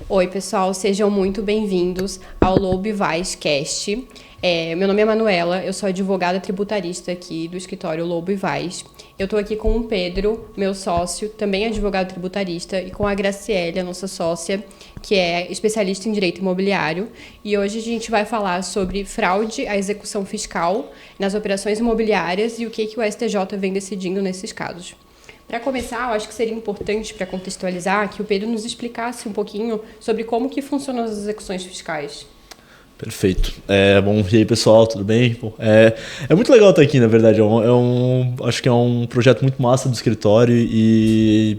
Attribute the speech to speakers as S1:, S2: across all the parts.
S1: Oi, pessoal, sejam muito bem-vindos ao Lobo Vaz Cast. Meu nome é Manuela, eu sou advogada tributarista aqui do escritório Lobo Vaz. Eu estou aqui com o Pedro, meu sócio, também advogado tributarista, e com a Graciele, a nossa sócia, que é especialista em direito imobiliário. E hoje a gente vai falar sobre fraude à execução fiscal nas operações imobiliárias e o que o STJ vem decidindo nesses casos. Para começar, eu acho que seria importante, para contextualizar, que o Pedro nos explicasse um pouquinho sobre como que funcionam as execuções fiscais.
S2: Perfeito. Bom, e aí, pessoal, tudo bem? Bom, é muito legal estar aqui, na verdade. Acho que é um projeto muito massa do escritório e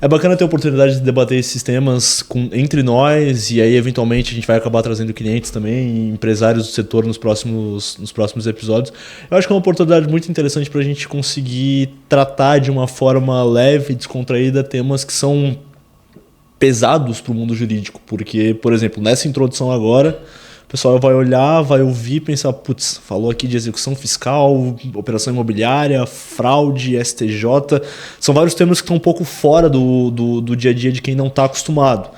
S2: é bacana ter a oportunidade de debater esses temas entre nós, e aí, eventualmente, a gente vai acabar trazendo clientes também, empresários do setor nos próximos episódios. Eu acho que é uma oportunidade muito interessante para a gente conseguir tratar de uma forma leve e descontraída temas que são pesados para o mundo jurídico. Porque, por exemplo, nessa introdução agora, o pessoal vai olhar, vai ouvir e pensar, putz, falou aqui de execução fiscal, operação imobiliária, fraude, STJ. São vários termos que estão um pouco fora do dia a dia de quem não está acostumado.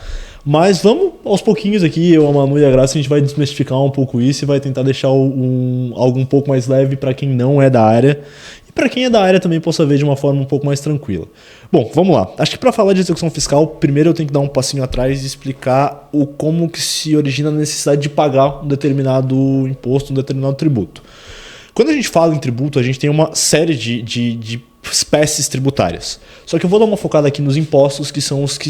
S2: Mas vamos aos pouquinhos aqui, eu, a Manu e a Graça, a gente vai desmistificar um pouco isso e vai tentar deixar algo um pouco mais leve para quem não é da área. E para quem é da área também possa ver de uma forma um pouco mais tranquila. Bom, vamos lá. Acho que para falar de execução fiscal, primeiro eu tenho que dar um passinho atrás e explicar como que se origina a necessidade de pagar um determinado imposto, um determinado tributo. Quando a gente fala em tributo, a gente tem uma série de espécies tributárias. Só que eu vou dar uma focada aqui nos impostos, que são os que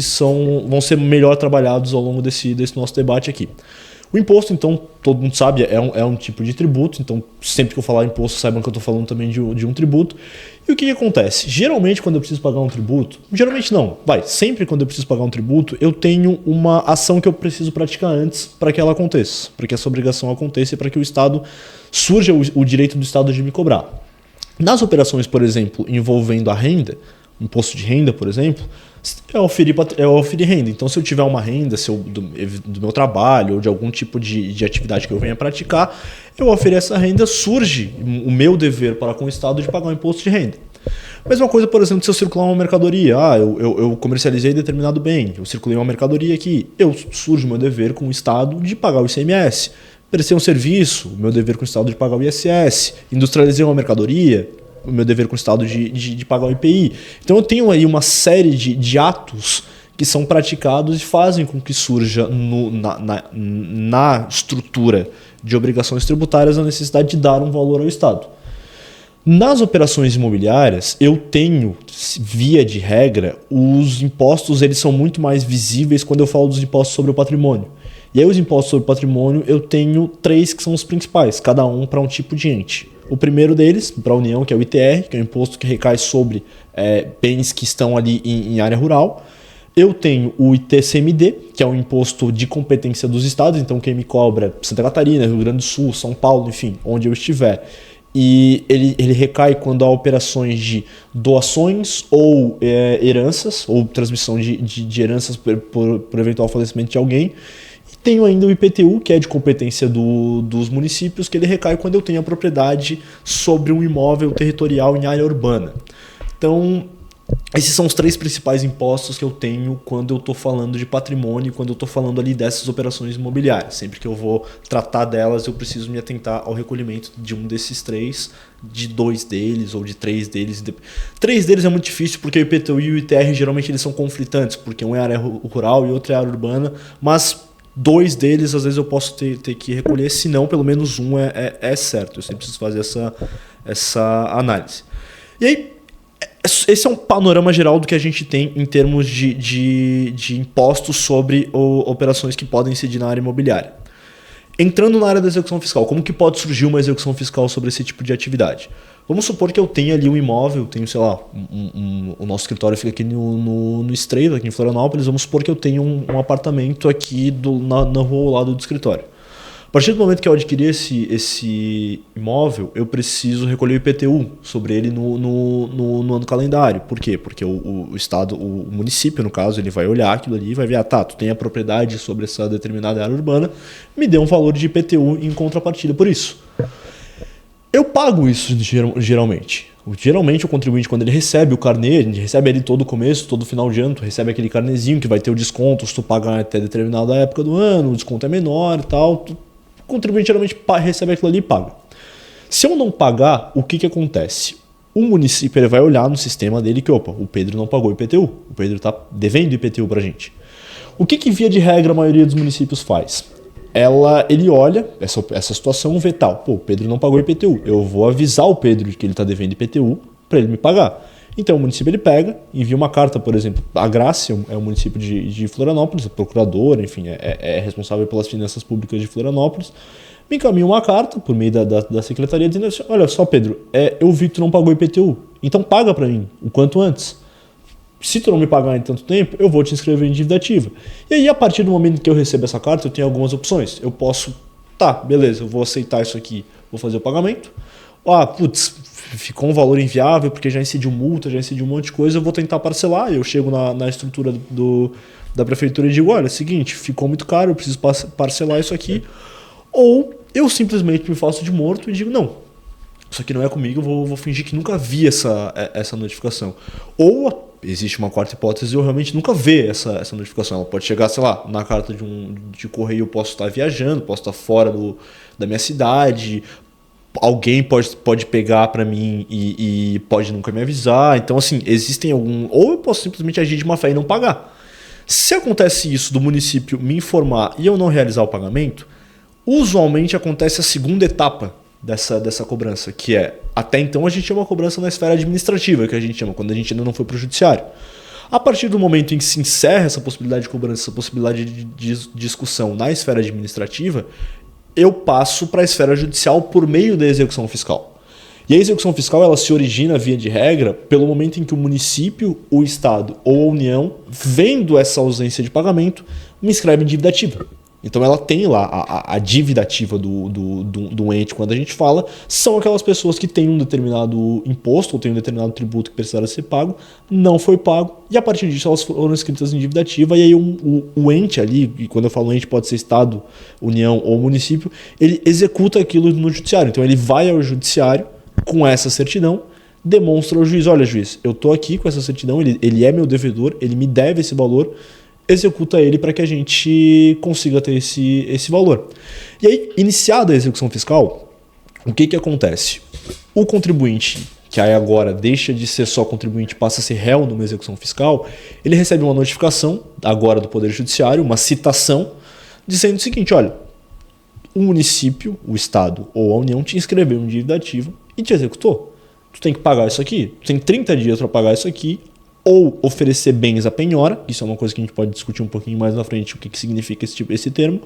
S2: vão ser melhor trabalhados ao longo desse nosso debate aqui. O imposto, então, todo mundo sabe, é um tipo de tributo, então sempre que eu falar imposto, saibam que eu estou falando também de um tributo. E o que acontece? Geralmente, quando eu preciso pagar um tributo, sempre quando eu preciso pagar um tributo, eu tenho uma ação que eu preciso praticar antes para que ela aconteça, para que essa obrigação aconteça e para que o Estado surja o direito do Estado de me cobrar. Nas operações, por exemplo, envolvendo a renda, imposto de renda, por exemplo, é oferir renda. Então, se eu tiver uma renda do meu trabalho ou de algum tipo de atividade que eu venha praticar, eu oferecer essa renda, surge o meu dever para com o Estado de pagar um imposto de renda. Mesma coisa, por exemplo, se eu circular uma mercadoria. Eu comercializei determinado bem, eu circulei uma mercadoria aqui, surge o meu dever com o Estado de pagar o ICMS. Prestei um serviço, o meu dever com o Estado de pagar o ISS. Industrializei uma mercadoria, o meu dever com o Estado de pagar o IPI. Então eu tenho aí uma série de atos que são praticados e fazem com que surja na estrutura de obrigações tributárias a necessidade de dar um valor ao Estado. Nas operações imobiliárias, eu tenho, via de regra, os impostos eles são muito mais visíveis quando eu falo dos impostos sobre o patrimônio. E aí os impostos sobre o patrimônio eu tenho 3 que são os principais, cada um para um tipo de ente. O primeiro deles, para a União, que é o ITR, que é o imposto que recai sobre bens que estão ali em área rural. Eu tenho o ITCMD, que é um imposto de competência dos estados, então quem me cobra Santa Catarina, Rio Grande do Sul, São Paulo, enfim, onde eu estiver. E ele recai quando há operações de doações ou heranças, ou transmissão de heranças por eventual falecimento de alguém. E tenho ainda o IPTU, que é de competência dos municípios, que ele recai quando eu tenho a propriedade sobre um imóvel territorial em área urbana. Então, esses são os 3 principais impostos que eu tenho quando eu estou falando de patrimônio, quando eu estou falando ali dessas operações imobiliárias. Sempre que eu vou tratar delas, eu preciso me atentar ao recolhimento de um desses 3, de 2 deles ou de 3 deles. 3 deles é muito difícil porque o IPTU e o ITR geralmente eles são conflitantes, porque um é área rural e outro é área urbana, mas 2 deles às vezes eu posso ter que recolher, se não pelo menos um é certo. Eu sempre preciso fazer essa análise. E aí, esse é um panorama geral do que a gente tem em termos de impostos sobre operações que podem incidir na área imobiliária. Entrando na área da execução fiscal, como que pode surgir uma execução fiscal sobre esse tipo de atividade? Vamos supor que eu tenha ali um imóvel, tenho, sei lá, o nosso escritório fica aqui no Estreito, aqui em Florianópolis, vamos supor que eu tenho um apartamento aqui na rua ao lado do escritório. A partir do momento que eu adquirir esse imóvel, eu preciso recolher o IPTU sobre ele no ano calendário. Por quê? Porque o Estado, o município, no caso, ele vai olhar aquilo ali e vai ver, tu tem a propriedade sobre essa determinada área urbana, me dê um valor de IPTU em contrapartida por isso. Eu pago isso geralmente. Geralmente o contribuinte, quando ele recebe o carnê, ele recebe ali todo o começo, todo final de ano, tu recebe aquele carnezinho que vai ter o desconto se tu pagar até determinada época do ano, o desconto é menor e tal. O contribuinte geralmente recebe aquilo ali e paga. Se eu não pagar, o que acontece? O município ele vai olhar no sistema dele que, o Pedro não pagou IPTU, o Pedro está devendo IPTU pra gente. O que via de regra a maioria dos municípios faz? Ele olha essa situação, vê tal, o Pedro não pagou IPTU, eu vou avisar o Pedro de que ele está devendo IPTU para ele me pagar. Então o município ele pega, envia uma carta, por exemplo, a Grácia é o município de Florianópolis, a procuradora, enfim, é responsável pelas finanças públicas de Florianópolis, me encaminha uma carta por meio da secretaria dizendo assim, olha só Pedro, eu vi que tu não pagou IPTU, então paga para mim o quanto antes. Se tu não me pagar em tanto tempo, eu vou te inscrever em dívida ativa. E aí, a partir do momento que eu recebo essa carta, eu tenho algumas opções. Eu posso, beleza, eu vou aceitar isso aqui, vou fazer o pagamento. Ficou um valor inviável porque já incidiu multa, já incidiu um monte de coisa, eu vou tentar parcelar. Eu chego na estrutura da prefeitura e digo, olha, é o seguinte, ficou muito caro, eu preciso parcelar isso aqui. Ou eu simplesmente me faço de morto e digo, não, isso aqui não é comigo, eu vou fingir que nunca vi essa notificação. Ou existe uma quarta hipótese, eu realmente nunca vi essa notificação. Ela pode chegar, sei lá, na carta de correio, eu posso estar viajando, posso estar fora da minha cidade, alguém pode pegar para mim e pode nunca me avisar. Então, assim, existem ou eu posso simplesmente agir de má fé e não pagar. Se acontece isso do município me informar e eu não realizar o pagamento, usualmente acontece a segunda etapa dessa cobrança, que é, até então a gente tinha uma cobrança na esfera administrativa, que a gente chama, quando a gente ainda não foi para o judiciário. A partir do momento em que se encerra essa possibilidade de cobrança, essa possibilidade de discussão na esfera administrativa, eu passo para a esfera judicial por meio da execução fiscal. E a execução fiscal ela se origina, via de regra, pelo momento em que o município, o Estado ou a União, vendo essa ausência de pagamento, me inscreve em dívida ativa. Então ela tem lá a dívida ativa do ente, quando a gente fala, são aquelas pessoas que têm um determinado imposto ou têm um determinado tributo que precisava ser pago, não foi pago, e a partir disso elas foram inscritas em dívida ativa, e aí o ente ali, e quando eu falo ente pode ser Estado, União ou município, ele executa aquilo no judiciário. Então ele vai ao judiciário com essa certidão, demonstra ao juiz, olha juiz, eu estou aqui com essa certidão, ele é meu devedor, ele me deve esse valor, executa ele para que a gente consiga ter esse valor. E aí, iniciada a execução fiscal, o que acontece? O contribuinte, que aí agora deixa de ser só contribuinte, passa a ser réu numa execução fiscal, ele recebe uma notificação, agora do Poder Judiciário, uma citação, dizendo o seguinte, olha, o município, o Estado ou a União te inscreveu em dívida ativa e te executou. Tu tem que pagar isso aqui, tu tem 30 dias para pagar isso aqui, ou oferecer bens à penhora, isso é uma coisa que a gente pode discutir um pouquinho mais na frente, o que significa esse termo,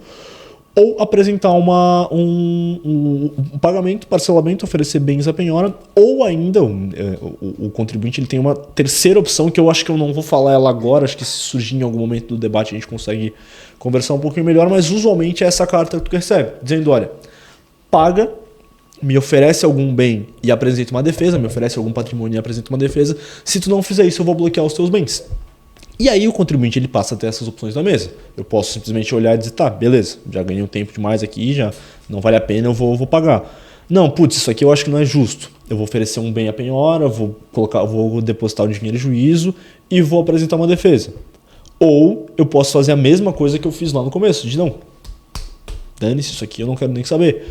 S2: ou apresentar um pagamento, parcelamento, oferecer bens à penhora, ou ainda o contribuinte ele tem uma terceira opção que eu acho que eu não vou falar ela agora, acho que se surgir em algum momento do debate a gente consegue conversar um pouquinho melhor, mas usualmente é essa carta que tu recebe, dizendo, olha, paga, me oferece algum bem e apresenta uma defesa, me oferece algum patrimônio e apresenta uma defesa, se tu não fizer isso eu vou bloquear os teus bens. E aí o contribuinte ele passa a ter essas opções na mesa. Eu posso simplesmente olhar e dizer, beleza, já ganhei um tempo demais aqui, já não vale a pena, eu vou pagar. Não, isso aqui eu acho que não é justo. Eu vou oferecer um bem à penhora, vou depositar o dinheiro em juízo e vou apresentar uma defesa. Ou eu posso fazer a mesma coisa que eu fiz lá no começo, de não, dane-se isso aqui, eu não quero nem saber.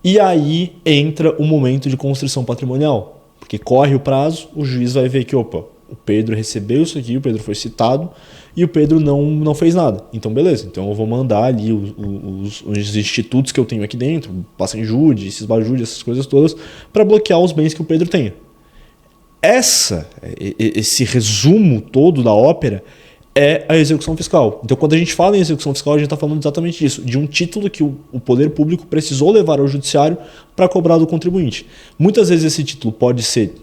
S2: E aí entra o momento de constrição patrimonial, porque corre o prazo, o juiz vai ver que, o Pedro recebeu isso aqui, o Pedro foi citado e o Pedro não fez nada. Então, beleza, então eu vou mandar ali os institutos que eu tenho aqui dentro, passa em júri, cisbajude, essas coisas todas, para bloquear os bens que o Pedro tenha. Esse resumo todo da ópera é a execução fiscal. Então, quando a gente fala em execução fiscal, a gente está falando exatamente disso, de um título que o poder público precisou levar ao judiciário para cobrar do contribuinte. Muitas vezes esse título pode ser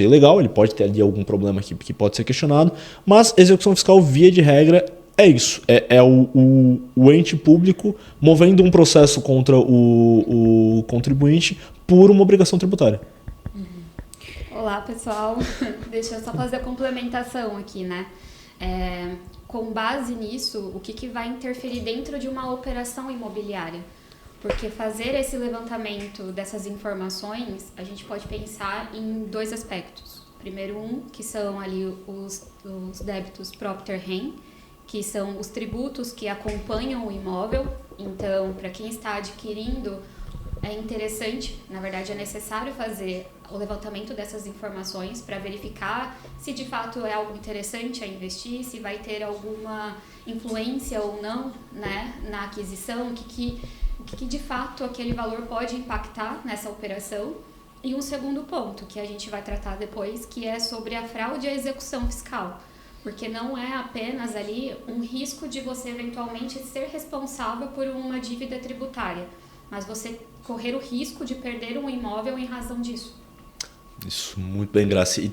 S2: ilegal, ele pode ter ali algum problema que pode ser questionado, mas execução fiscal, via de regra, é isso. É o ente público movendo um processo contra o contribuinte por uma obrigação tributária.
S3: Olá, pessoal. Deixa eu só fazer a complementação aqui, né? Com base nisso, o que vai interferir dentro de uma operação imobiliária? Porque fazer esse levantamento dessas informações, a gente pode pensar em dois aspectos. Primeiro que são ali os débitos propter rem, que são os tributos que acompanham o imóvel. Então, para quem está adquirindo, é interessante, na verdade é necessário fazer o levantamento dessas informações para verificar se de fato é algo interessante a investir, se vai ter alguma influência ou não, né, na aquisição, o que de fato aquele valor pode impactar nessa operação. E um segundo ponto que a gente vai tratar depois, que é sobre a fraude à execução fiscal. Porque não é apenas ali um risco de você eventualmente ser responsável por uma dívida tributária, mas você correr o risco de perder um imóvel em razão disso.
S2: Isso, muito bem, Graça. E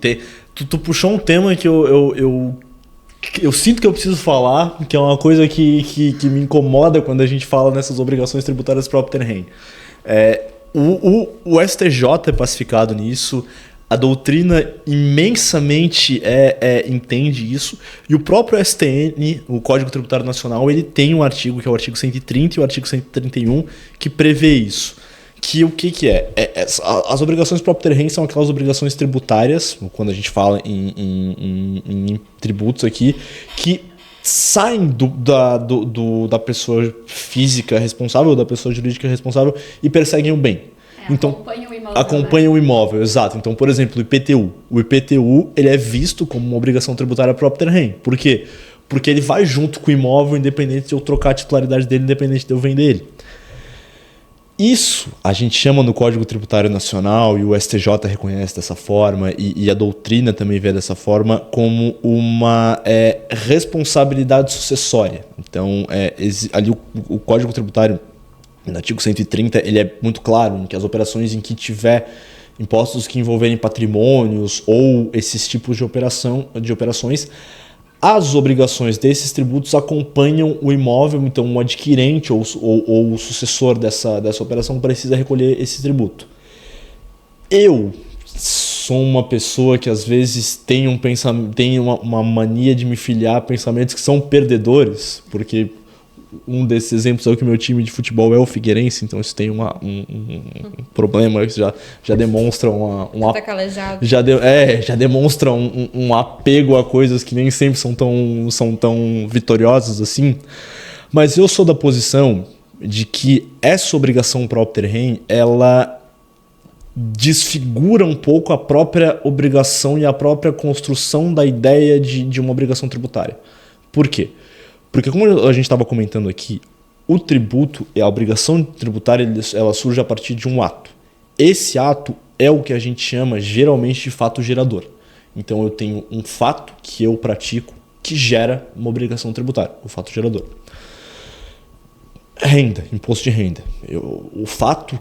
S2: tu puxou um tema que eu sinto que eu preciso falar, que é uma coisa que me incomoda quando a gente fala nessas obrigações tributárias propter rem. O STJ é pacificado nisso, a doutrina imensamente entende isso, e o próprio STN, o Código Tributário Nacional, ele tem um artigo, que é o artigo 130 e o artigo 131, que prevê isso. Que o que é? As obrigações propter rem são aquelas obrigações tributárias, quando a gente fala em tributos aqui, que saem da pessoa física responsável, da pessoa jurídica responsável e perseguem o bem. Então, acompanham o imóvel, exato. Então, por exemplo, o IPTU. O IPTU ele é visto como uma obrigação tributária propter rem. Por quê? Porque ele vai junto com o imóvel, independente de eu trocar a titularidade dele, independente de eu vender ele. Isso a gente chama no Código Tributário Nacional, e o STJ reconhece dessa forma, e a doutrina também vê dessa forma, como uma responsabilidade sucessória. Então, ali o Código Tributário, no artigo 130, ele é muito claro em que as operações em que tiver impostos que envolverem patrimônios ou esses tipos de operações, as obrigações desses tributos acompanham o imóvel, então o adquirente ou o sucessor dessa operação precisa recolher esse tributo. Eu sou uma pessoa que às vezes tem uma mania de me filiar a pensamentos que são perdedores, porque um desses exemplos é o que meu time de futebol é o Figueirense, então isso tem um problema, já demonstra já demonstra um apego a coisas que nem sempre são tão vitoriosas assim. Mas eu sou da posição de que essa obrigação propter rem, ela desfigura um pouco a própria obrigação e a própria construção da ideia de uma obrigação tributária. Por quê? Porque, como a gente estava comentando aqui, o tributo e a obrigação tributária ela surge a partir de um ato. Esse ato é o que a gente chama geralmente de fato gerador. Então eu tenho um fato que eu pratico que gera uma obrigação tributária, o fato gerador. Renda, imposto de renda. O fato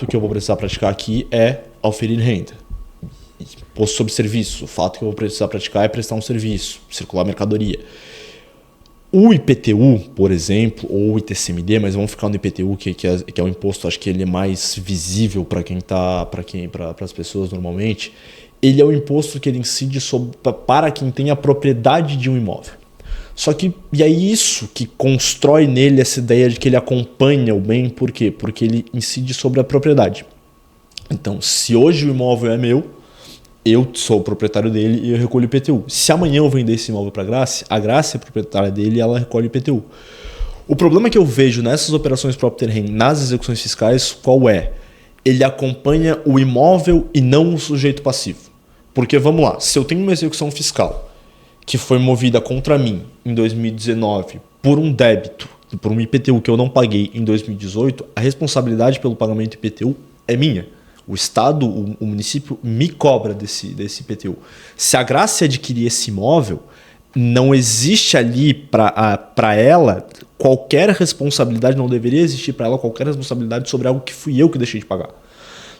S2: que eu vou precisar praticar aqui é auferir renda. Imposto sobre serviço, o fato que eu vou precisar praticar é prestar um serviço, circular mercadoria. O IPTU, por exemplo, ou o ITCMD, mas vamos ficar no IPTU, que é o imposto, acho que ele é mais visível para as pessoas normalmente. Ele é o imposto que ele incide para quem tem a propriedade de um imóvel. Só que, e é isso que constrói nele essa ideia de que ele acompanha o bem. Por quê? Porque ele incide sobre a propriedade. Então, se hoje o imóvel é meu, eu sou o proprietário dele e eu recolho IPTU. Se amanhã eu vender esse imóvel para a Graça é proprietária dele e ela recolhe IPTU. O problema que eu vejo nessas operações propter rem, nas execuções fiscais, qual é? Ele acompanha o imóvel e não o sujeito passivo. Porque, vamos lá, se eu tenho uma execução fiscal que foi movida contra mim em 2019 por um débito, por um IPTU que eu não paguei em 2018, a responsabilidade pelo pagamento do IPTU é minha. O Estado, o município me cobra desse IPTU. Se a Graça adquirir esse imóvel, não existe ali para ela qualquer responsabilidade, não deveria existir para ela qualquer responsabilidade sobre algo que fui eu que deixei de pagar.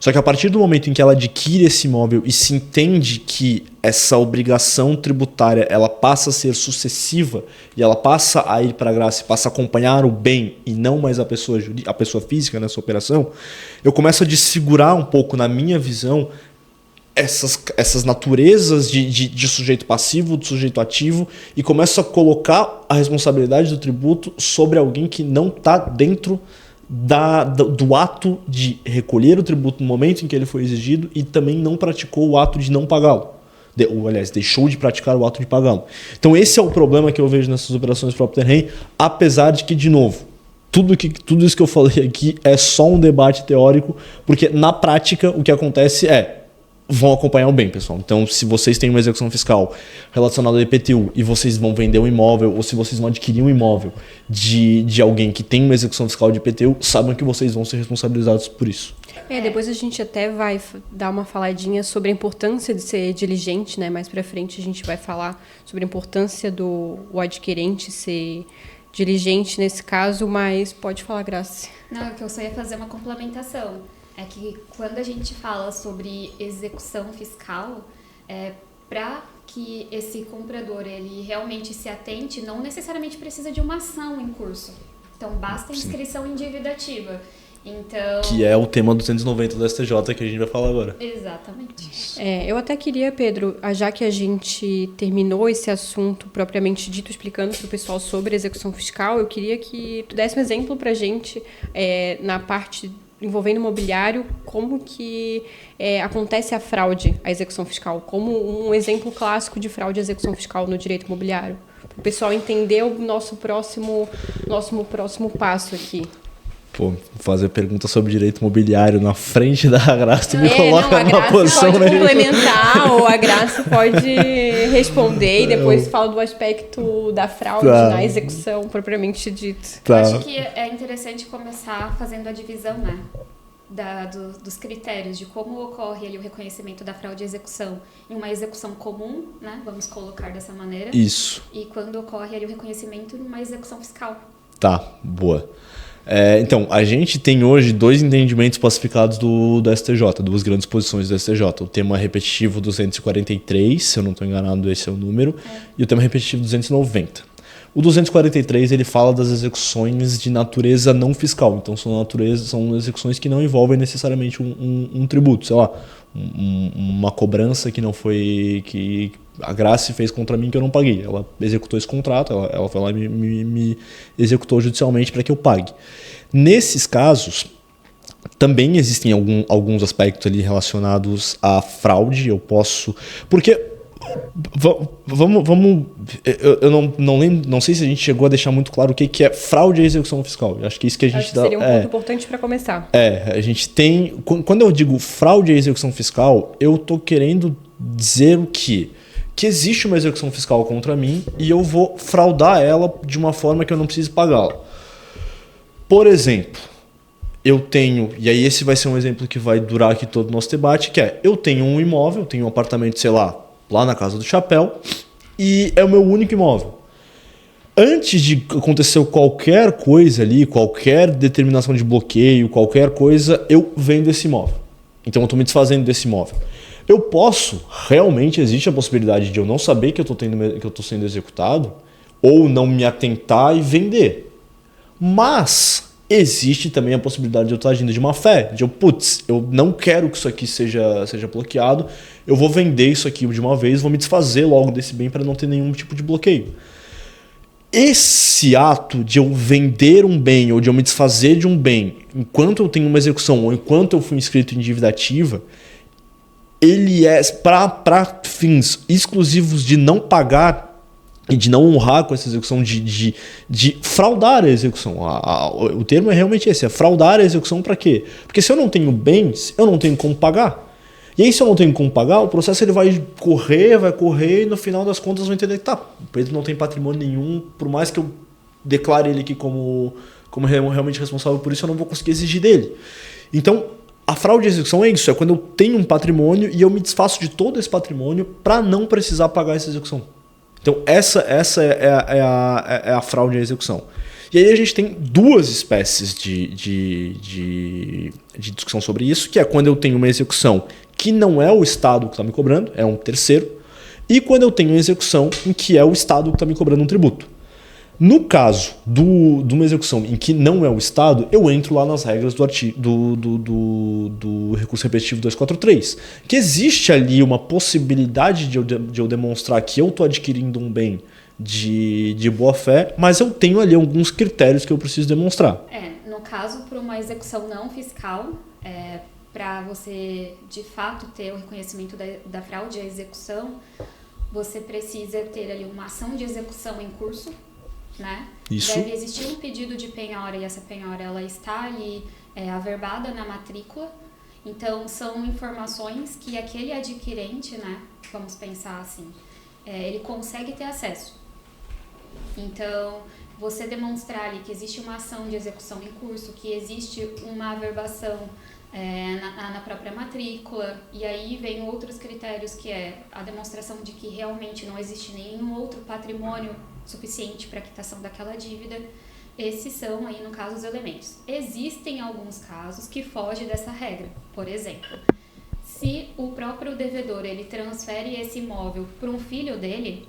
S2: Só que a partir do momento em que ela adquire esse imóvel e se entende que essa obrigação tributária ela passa a ser sucessiva e ela passa a ir para a graça e passa a acompanhar o bem e não mais a pessoa física nessa operação, eu começo a desfigurar um pouco, na minha visão, essas naturezas de sujeito passivo, de sujeito ativo, e começo a colocar a responsabilidade do tributo sobre alguém que não está dentro do ato de recolher o tributo no momento em que ele foi exigido e também não praticou o ato de não pagá-lo. Ou, aliás, deixou de praticar o ato de pagá-lo. Então esse é o problema que eu vejo nessas operações próprio terreno, apesar de que, de novo, tudo isso que eu falei aqui é só um debate teórico, porque na prática o que acontece vão acompanhar o bem, pessoal. Então, se vocês têm uma execução fiscal relacionada ao IPTU e vocês vão vender um imóvel, ou se vocês vão adquirir um imóvel de alguém que tem uma execução fiscal de IPTU, saibam que vocês vão ser responsabilizados por isso.
S1: Depois a gente até vai dar uma faladinha sobre a importância de ser diligente, né? Mais pra frente a gente vai falar sobre a importância do adquirente ser diligente nesse caso, mas pode falar, Graça.
S3: Não, é que eu só ia fazer uma complementação. É que quando a gente fala sobre execução fiscal, para que esse comprador ele realmente se atente, não necessariamente precisa de uma ação em curso. Então, basta a inscrição em dívida ativa. Então...
S2: Que é o tema 290 do STJ que a gente vai falar agora.
S3: Exatamente.
S1: Eu até queria, Pedro, já que a gente terminou esse assunto propriamente dito, explicando para o pessoal sobre execução fiscal, eu queria que tu desse um exemplo para a gente na parte envolvendo imobiliário, como que acontece a fraude à execução fiscal, como um exemplo clássico de fraude à execução fiscal no direito imobiliário, para o pessoal entender o nosso próximo passo aqui.
S2: Pô, fazer pergunta sobre direito imobiliário na frente da Graça, tu me coloca numa posição...
S1: A Graça pode complementar, ou a Graça pode responder, e depois fala do aspecto da fraude na execução, propriamente dito.
S3: Eu acho que é interessante começar fazendo a divisão, né? Dos critérios de como ocorre ali o reconhecimento da fraude e execução em uma execução comum, né? Vamos colocar dessa maneira.
S2: Isso.
S3: E quando ocorre ali o reconhecimento em uma execução fiscal.
S2: Tá, boa. Então, a gente tem hoje dois entendimentos pacificados do STJ, duas grandes posições do STJ. O tema repetitivo 243, se eu não estou enganado, esse é o número, e o tema repetitivo 290. O 243 ele fala das execuções de natureza não fiscal, então são execuções que não envolvem necessariamente um tributo, sei lá, uma cobrança que não foi... que a Graça fez contra mim que eu não paguei. Ela executou esse contrato, ela foi lá e me executou judicialmente para que eu pague. Nesses casos, também existem alguns aspectos ali relacionados à fraude. Eu posso... Porque... Vamos eu não lembro, não sei se a gente chegou a deixar muito claro o que é fraude à execução fiscal. Eu acho que isso que a gente dá...
S1: Seria um ponto importante para começar.
S2: A gente tem... Quando eu digo fraude à execução fiscal, eu estou querendo dizer o quê? Que existe uma execução fiscal contra mim e eu vou fraudar ela de uma forma que eu não precise pagá-la. Por exemplo, eu tenho, e aí esse vai ser um exemplo que vai durar aqui todo o nosso debate, que eu tenho um imóvel, tenho um apartamento, sei lá na Casa do Chapéu, e é o meu único imóvel. Antes de acontecer qualquer coisa ali, qualquer determinação de bloqueio, qualquer coisa, eu vendo esse imóvel. Então eu estou me desfazendo desse imóvel. Eu posso, realmente existe a possibilidade de eu não saber que eu estou sendo executado, ou não me atentar e vender. Mas existe também a possibilidade de eu estar agindo de má fé, eu não quero que isso aqui seja bloqueado, eu vou vender isso aqui de uma vez, vou me desfazer logo desse bem para não ter nenhum tipo de bloqueio. Esse ato de eu vender um bem ou de eu me desfazer de um bem enquanto eu tenho uma execução ou enquanto eu fui inscrito em dívida ativa, ele é para fins exclusivos de não pagar e de não honrar com essa execução, de fraudar a execução. O termo é realmente esse, é fraudar a execução para quê? Porque se eu não tenho bens, eu não tenho como pagar. E aí se eu não tenho como pagar, o processo ele vai correr e no final das contas eu vou entender que o Pedro não tem patrimônio nenhum, por mais que eu declare ele aqui como realmente responsável por isso, eu não vou conseguir exigir dele. Então, a fraude de execução é isso, é quando eu tenho um patrimônio e eu me desfaço de todo esse patrimônio para não precisar pagar essa execução. Então essa é a fraude à execução. E aí a gente tem duas espécies de discussão sobre isso, que é quando eu tenho uma execução que não é o Estado que está me cobrando, é um terceiro, e quando eu tenho uma execução em que é o Estado que está me cobrando um tributo. No caso de uma execução em que não é o Estado, eu entro lá nas regras do recurso repetitivo 243, que existe ali uma possibilidade de eu demonstrar que eu estou adquirindo um bem de boa fé, mas eu tenho ali alguns critérios que eu preciso demonstrar.
S3: No caso, para uma execução não fiscal, para você de fato ter o reconhecimento da fraude à execução, você precisa ter ali uma ação de execução em curso, né?
S2: Isso.
S3: Deve existir um pedido de penhora e essa penhora ela está ali averbada na matrícula. Então, são informações que aquele adquirente, né, vamos pensar assim, ele consegue ter acesso. Então, você demonstrar ali que existe uma ação de execução em curso, que existe uma averbação na própria matrícula, e aí vem outros critérios, que é a demonstração de que realmente não existe nenhum outro patrimônio suficiente para a quitação daquela dívida. Esses são aí, no caso, os elementos. Existem alguns casos que fogem dessa regra. Por exemplo, se o próprio devedor ele transfere esse imóvel para um filho dele,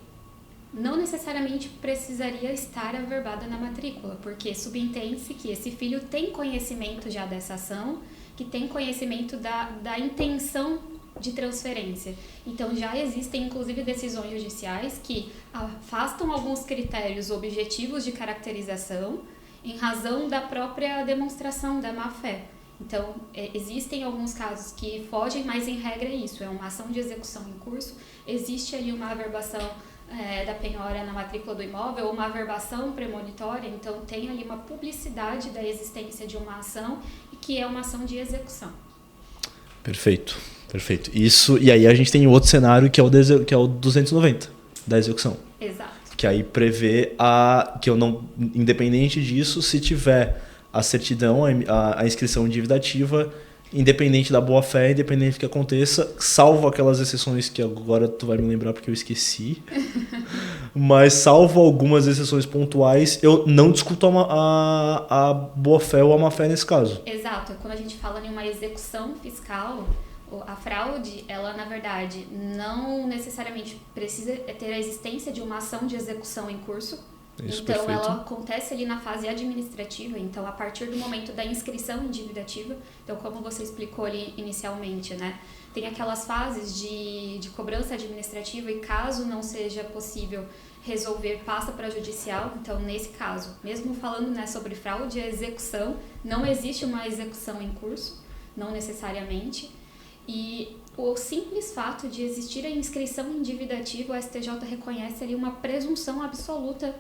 S3: não necessariamente precisaria estar averbada na matrícula, porque subentende-se que esse filho tem conhecimento já dessa ação, que tem conhecimento da intenção de transferência. Então, já existem, inclusive, decisões judiciais que afastam alguns critérios objetivos de caracterização em razão da própria demonstração da má-fé. Então, existem alguns casos que fogem, mas, em regra, é isso. É uma ação de execução em curso, existe ali uma averbação da penhora na matrícula do imóvel, ou uma averbação premonitória, então tem ali uma publicidade da existência de uma ação, que é uma ação de execução.
S2: Perfeito. Isso, e aí a gente tem outro cenário que é o 290 da execução.
S3: Exato.
S2: Que aí prevê que eu não, independente disso, se tiver a certidão, a inscrição em dívida ativa, independente da boa fé, independente do que aconteça, salvo aquelas exceções que agora tu vai me lembrar porque eu esqueci, mas salvo algumas exceções pontuais, eu não discuto a boa fé ou a má fé nesse caso.
S3: Exato. Quando a gente fala em uma execução fiscal, a fraude, ela na verdade não necessariamente precisa ter a existência de uma ação de execução em curso.
S2: Isso,
S3: então,
S2: perfeito.
S3: ela acontece ali na fase administrativa, então a partir do momento da inscrição em dívida ativa, então como você explicou ali inicialmente, né? Tem aquelas fases de cobrança administrativa e caso não seja possível resolver, passa para judicial. Então, nesse caso, mesmo falando, né, sobre fraude e execução, não existe uma execução em curso, não necessariamente. E o simples fato de existir a inscrição em dívida ativa, o STJ reconhece ali uma presunção absoluta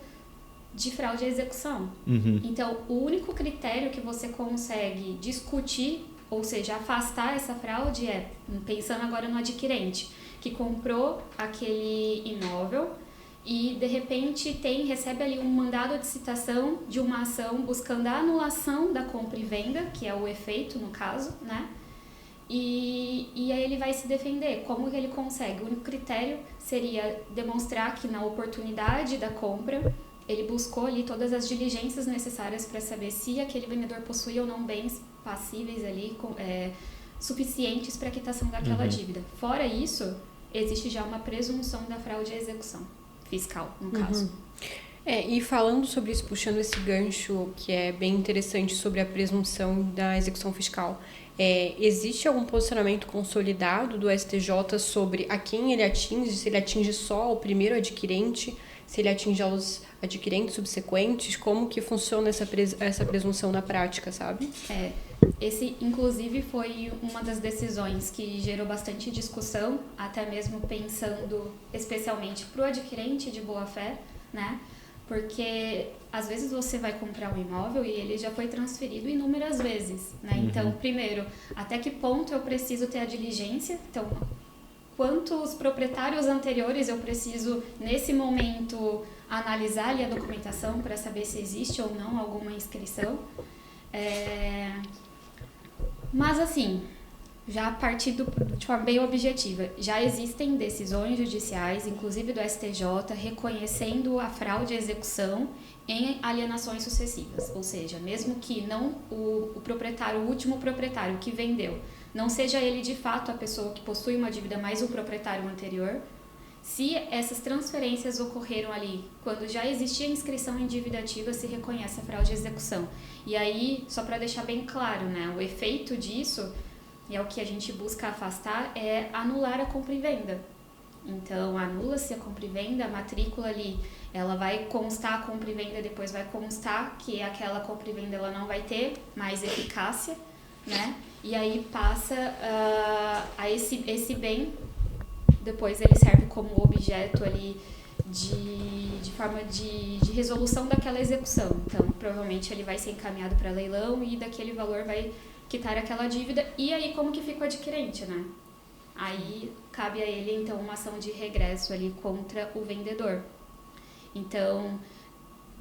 S3: de fraude à execução.
S2: Uhum.
S3: Então, o único critério que você consegue discutir, ou seja, afastar essa fraude pensando agora no adquirente, que comprou aquele imóvel e, de repente, recebe ali um mandado de citação de uma ação buscando a anulação da compra e venda, que é o efeito no caso, né? E aí ele vai se defender. Como que ele consegue? O único critério seria demonstrar que na oportunidade da compra ele buscou ali todas as diligências necessárias para saber se aquele vendedor possui ou não bens passíveis ali, suficientes para a quitação daquela dívida. Fora isso, existe já uma presunção da fraude à execução fiscal, no caso.
S1: E falando sobre isso, puxando esse gancho que é bem interessante sobre a presunção da execução fiscal, existe algum posicionamento consolidado do STJ sobre a quem ele atinge, se ele atinge só o primeiro adquirente, se ele atinge aos adquirentes subsequentes, como que funciona essa presunção na prática, sabe?
S3: Esse, inclusive, foi uma das decisões que gerou bastante discussão, até mesmo pensando especialmente para o adquirente de boa-fé, né? Porque, às vezes, você vai comprar um imóvel e ele já foi transferido inúmeras vezes, né? Então, primeiro, até que ponto eu preciso ter a diligência? Então, quantos proprietários anteriores eu preciso, nesse momento, analisar ali a documentação para saber se existe ou não alguma inscrição? Mas, assim, Já partindo de forma bem objetiva, já existem decisões judiciais, inclusive do STJ, reconhecendo a fraude à execução em alienações sucessivas. Ou seja, mesmo que não o proprietário, o último proprietário que vendeu, não seja ele de fato a pessoa que possui uma dívida, mas o proprietário anterior, se essas transferências ocorreram ali, quando já existia inscrição em dívida ativa, se reconhece a fraude à execução. E aí, só para deixar bem claro, né, o efeito disso, e é o que a gente busca afastar, é anular a compra e venda. Então, anula-se a compra e venda, a matrícula ali, ela vai constar a compra e venda, depois vai constar que aquela compra e venda ela não vai ter mais eficácia, né? E aí passa a esse bem, depois ele serve como objeto ali de forma de resolução daquela execução. Então, provavelmente ele vai ser encaminhado para leilão e daquele valor vai quitar aquela dívida. E aí, como que fica o adquirente, né? Aí, cabe a ele, então, uma ação de regresso ali contra o vendedor. Então,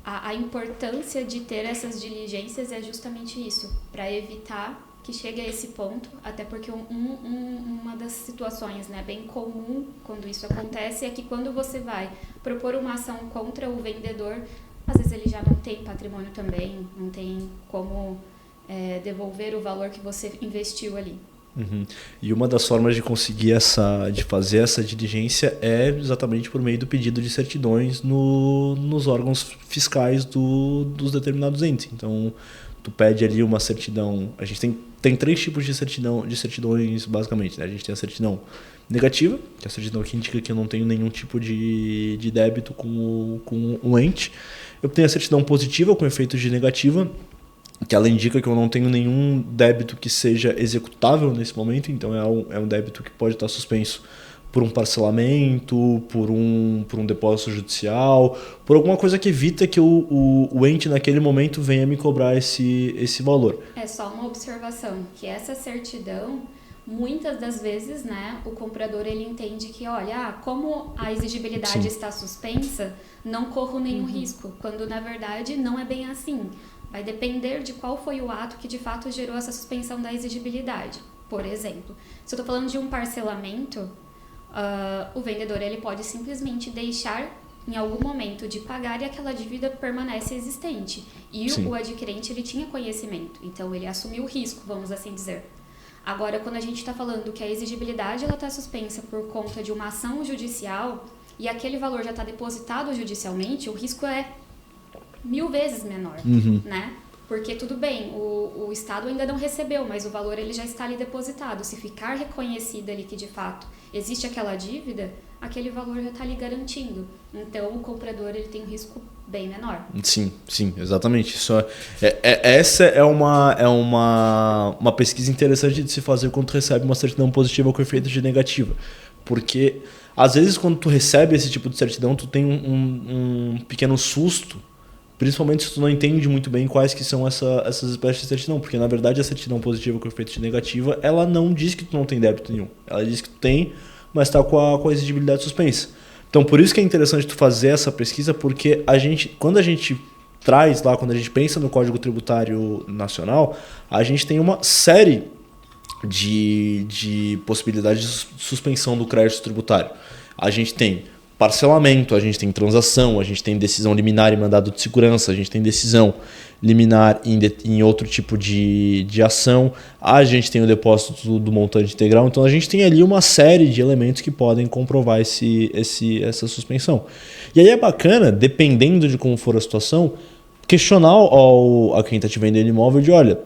S3: a importância de ter essas diligências é justamente isso, para evitar que chegue a esse ponto, até porque uma das situações, né, bem comum quando isso acontece é que quando você vai propor uma ação contra o vendedor, às vezes ele já não tem patrimônio também, não tem como devolver o valor que você investiu ali.
S2: Uhum. E uma das formas de conseguir de fazer essa diligência é exatamente por meio do pedido de certidões nos órgãos fiscais dos determinados entes. Então, tu pede ali uma certidão. A gente tem 3 tipos de certidões basicamente, né? A gente tem a certidão negativa, que é a certidão que indica que eu não tenho nenhum tipo de débito com o ente. Eu tenho a certidão positiva, com efeito de negativa, que ela indica que eu não tenho nenhum débito que seja executável nesse momento, então é um débito que pode estar suspenso por um parcelamento, por um depósito judicial, por alguma coisa que evita que o ente naquele momento venha me cobrar esse valor.
S3: É só uma observação, que essa certidão, muitas das vezes, né, o comprador ele entende que, olha, como a exigibilidade está suspensa, não corro nenhum risco, quando na verdade não é bem assim. Vai depender de qual foi o ato que de fato gerou essa suspensão da exigibilidade. Por exemplo, se eu estou falando de um parcelamento, o vendedor ele pode simplesmente deixar em algum momento de pagar e aquela dívida permanece existente. E o adquirente ele tinha conhecimento, então ele assumiu o risco, vamos assim dizer. Agora, quando a gente está falando que a exigibilidade está suspensa por conta de uma ação judicial e aquele valor já está depositado judicialmente, o risco é 1000 vezes menor, né? Porque tudo bem, o Estado ainda não recebeu, mas o valor ele já está ali depositado. Se ficar reconhecido ali que de fato existe aquela dívida, aquele valor já está ali garantindo. Então o comprador ele tem um risco bem menor. Sim,
S2: exatamente. Essa é uma pesquisa interessante de se fazer quando tu recebe uma certidão positiva com efeito de negativa. Porque às vezes quando tu recebe esse tipo de certidão, tu tem um pequeno susto. Principalmente se tu não entende muito bem quais que são essas espécies de certidão. Porque, na verdade, a certidão positiva com efeito de negativa, ela não diz que tu não tem débito nenhum. Ela diz que tu tem, mas está com a exigibilidade suspensa. Então, por isso que é interessante tu fazer essa pesquisa, porque quando a gente traz lá, quando a gente pensa no Código Tributário Nacional, a gente tem uma série de possibilidades de suspensão do crédito tributário. A gente tem parcelamento, a gente tem transação, a gente tem decisão liminar e mandado de segurança, a gente tem decisão liminar em outro tipo de ação, a gente tem o depósito do montante integral, então a gente tem ali uma série de elementos que podem comprovar essa suspensão. E aí é bacana, dependendo de como for a situação, questionar a quem está te vendendo imóvel de, olha,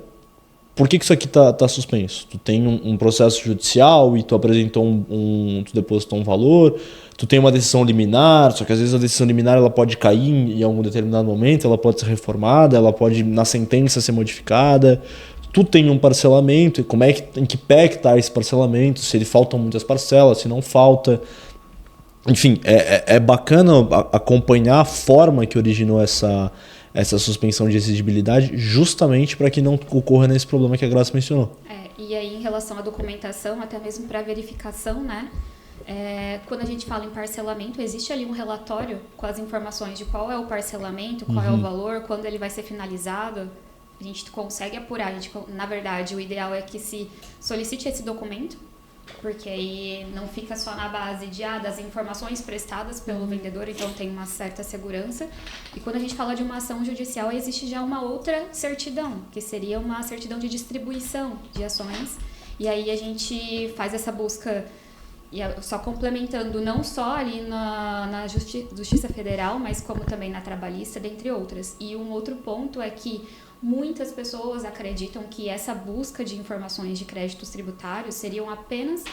S2: por que isso aqui tá suspenso? Tu tem um processo judicial e tu apresentou tu depositou um valor, tu tem uma decisão liminar, só que às vezes a decisão liminar ela pode cair em algum determinado momento, ela pode ser reformada, ela pode na sentença ser modificada. Tu tem um parcelamento, e em que pé que está esse parcelamento, se ele faltam muitas parcelas, se não falta. Enfim, é bacana acompanhar a forma que originou essa suspensão de exigibilidade, justamente para que não ocorra nesse problema que a Graça mencionou.
S3: E aí, em relação à documentação, até mesmo para verificação, né? Quando a gente fala em parcelamento, existe ali um relatório com as informações de qual é o parcelamento, qual é o valor, quando ele vai ser finalizado. a gente consegue apurar, na verdade, o ideal é que se solicite esse documento, porque aí não fica só na base das informações prestadas pelo vendedor, então tem uma certa segurança. E quando a gente fala de uma ação judicial, existe já uma outra certidão, que seria uma certidão de distribuição de ações. E aí a gente faz essa busca, e só complementando, não só ali na Justiça Federal, mas como também na Trabalhista, dentre outras. E um outro ponto é que muitas pessoas acreditam que essa busca de informações de créditos tributários seriam apenas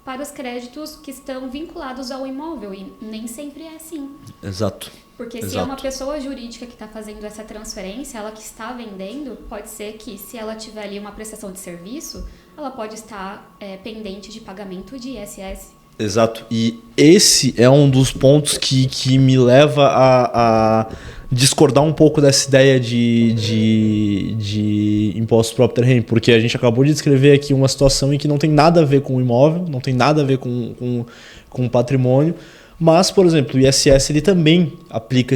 S3: para os créditos que estão vinculados ao imóvel, e nem sempre é assim.
S2: Exato.
S3: Porque se é uma pessoa jurídica que está fazendo essa transferência, ela que está vendendo, pode ser que, se ela tiver ali uma prestação de serviço, ela pode estar pendente de pagamento de ISS.
S2: Exato. E esse é um dos pontos que me leva a discordar um pouco dessa ideia de imposto próprio terreno, porque a gente acabou de descrever aqui uma situação em que não tem nada a ver com o imóvel, não tem nada a ver com o patrimônio, mas, por exemplo, o ISS ele também aplica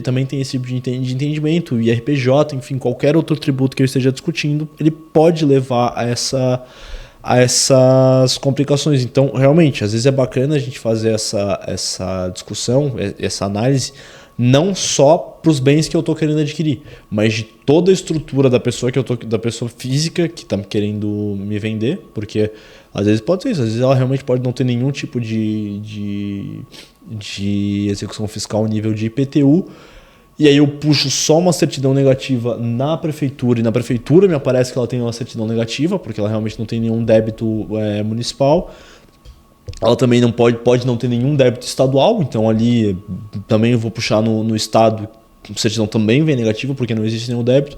S2: também tem esse tipo de entendimento, o IRPJ, enfim, qualquer outro tributo que eu esteja discutindo, ele pode levar a essas complicações. Então, realmente, às vezes é bacana a gente fazer essa discussão, essa análise, não só para os bens que eu estou querendo adquirir, mas de toda a estrutura da pessoa da pessoa física que está querendo me vender, porque às vezes pode ser isso, às vezes ela realmente pode não ter nenhum tipo de execução fiscal nível de IPTU, e aí eu puxo só uma certidão negativa na prefeitura, e na prefeitura me aparece que ela tem uma certidão negativa, porque ela realmente não tem nenhum débito municipal. Ela também não pode não ter nenhum débito estadual, então ali também eu vou puxar no estado, a certidão também vem negativa, porque não existe nenhum débito.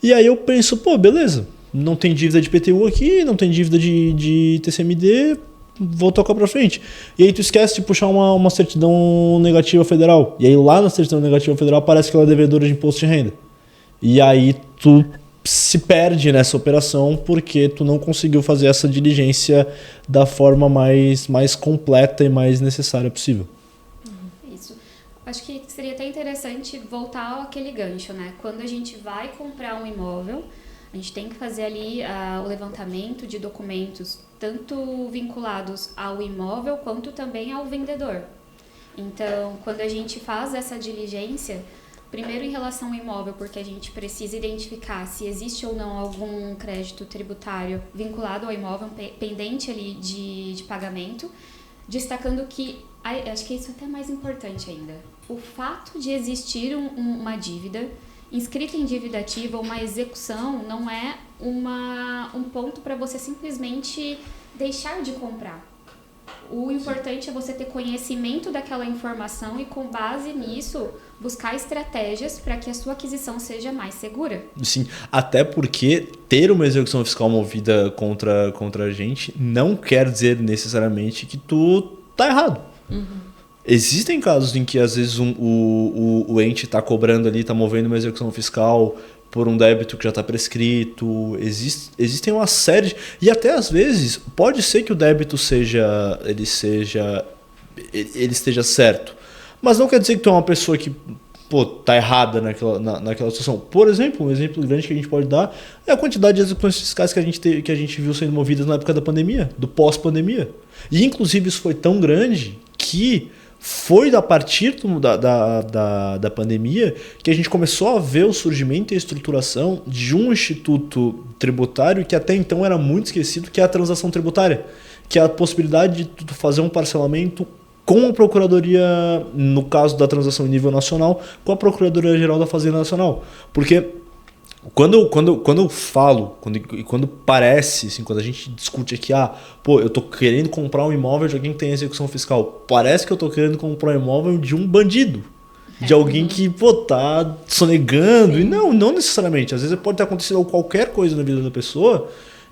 S2: E aí eu penso, beleza, não tem dívida de IPTU aqui, não tem dívida de TCMD, vou tocar pra frente. E aí tu esquece de puxar uma certidão negativa federal. E aí lá na certidão negativa federal aparece que ela é devedora de imposto de renda. E aí tu se perde nessa operação porque tu não conseguiu fazer essa diligência da forma mais completa e mais necessária possível.
S3: Isso. Acho que seria até interessante voltar àquele gancho, né? Quando a gente vai comprar um imóvel, a gente tem que fazer ali o levantamento de documentos, tanto vinculados ao imóvel quanto também ao vendedor. Então, quando a gente faz essa diligência, primeiro em relação ao imóvel, porque a gente precisa identificar se existe ou não algum crédito tributário vinculado ao imóvel, pendente ali de pagamento, destacando que, acho que isso é até mais importante ainda, o fato de existir uma dívida inscrita em dívida ativa ou uma execução não é um ponto para você simplesmente deixar de comprar. O importante é você ter conhecimento daquela informação e, com base nisso, buscar estratégias para que a sua aquisição seja mais segura.
S2: Sim, até porque ter uma execução fiscal movida contra a gente não quer dizer necessariamente que tu tá errado. Uhum. Existem casos em que, às vezes, o ente está cobrando ali, está movendo uma execução fiscal por um débito que já está prescrito. Existem uma série e até às vezes pode ser que o débito ele esteja certo, mas não quer dizer que tu é uma pessoa que tá errada naquela situação. Por exemplo, um exemplo grande que a gente pode dar é a quantidade de execuções fiscais que a gente viu sendo movidas na época da pandemia, do pós-pandemia. E inclusive isso foi tão grande que foi a partir da pandemia que a gente começou a ver o surgimento e a estruturação de um instituto tributário que até então era muito esquecido, que é a transação tributária, que é a possibilidade de tu fazer um parcelamento com a Procuradoria, no caso da transação em nível nacional, com a Procuradoria-Geral da Fazenda Nacional. Porque quando eu falo, quando parece, assim, quando a gente discute aqui, eu tô querendo comprar um imóvel de alguém que tem execução fiscal, parece que eu tô querendo comprar um imóvel de um bandido, de alguém que tá sonegando. Sim. E não necessariamente. Às vezes pode ter acontecido qualquer coisa na vida da pessoa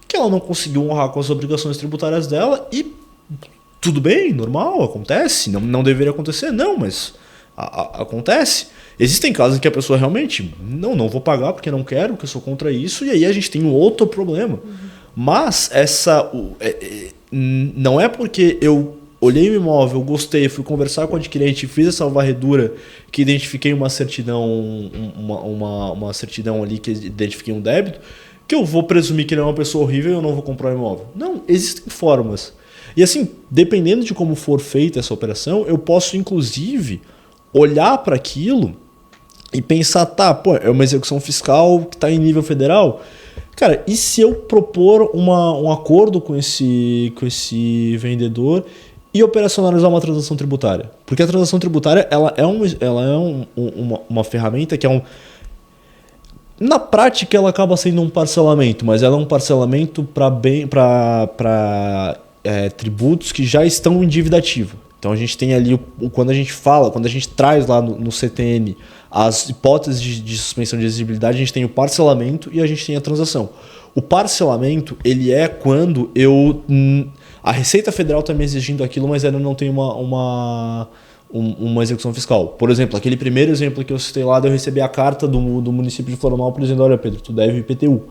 S2: que ela não conseguiu honrar com as obrigações tributárias dela e tudo bem, normal, acontece, não deveria acontecer, mas acontece. Existem casos em que a pessoa realmente, não vou pagar porque não quero, porque eu sou contra isso, e aí a gente tem um outro problema. Uhum. Mas não é porque eu olhei o imóvel, gostei, fui conversar com o adquirente, fiz essa varredura que identifiquei uma certidão, uma certidão ali que identifiquei um débito, que eu vou presumir que ele é uma pessoa horrível e eu não vou comprar o imóvel. Não, existem formas. E assim, dependendo de como for feita essa operação, eu posso inclusive olhar para aquilo e pensar, tá, pô, é uma execução fiscal que está em nível federal. Cara, e se eu propor um acordo com esse vendedor e operacionalizar uma transação tributária? Porque a transação tributária ela é uma ferramenta que na prática ela acaba sendo um parcelamento, mas ela é um parcelamento para tributos que já estão em dívida ativa. Então a gente tem ali, quando a gente traz lá no CTN as hipóteses de suspensão de exigibilidade, a gente tem o parcelamento e a gente tem a transação. O parcelamento, ele é quando a Receita Federal está me exigindo aquilo, mas ela não tem uma execução fiscal. Por exemplo, aquele primeiro exemplo que eu citei lá, eu recebi a carta do município de Florianópolis dizendo, olha Pedro, tu deve IPTU.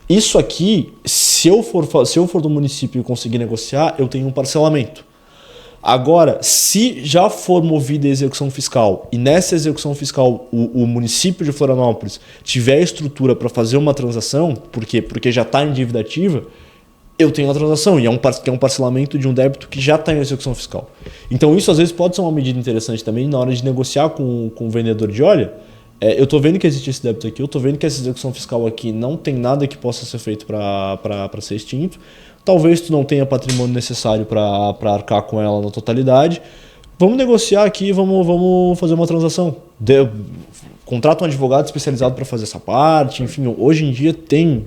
S2: Isso aqui, se eu for do município e conseguir negociar, eu tenho um parcelamento. Agora, se já for movida a execução fiscal e nessa execução fiscal o município de Florianópolis tiver estrutura para fazer uma transação, por quê? Porque já está em dívida ativa, eu tenho a transação e é um parcelamento de um débito que já está em execução fiscal. Então isso às vezes pode ser uma medida interessante também na hora de negociar com o vendedor de olha, eu estou vendo que existe esse débito aqui, eu estou vendo que essa execução fiscal aqui não tem nada que possa ser feito para ser extinto. Talvez tu não tenha patrimônio necessário para arcar com ela na totalidade. Vamos negociar aqui, vamos fazer uma transação. Contrata um advogado especializado para fazer essa parte. Enfim, hoje em dia tem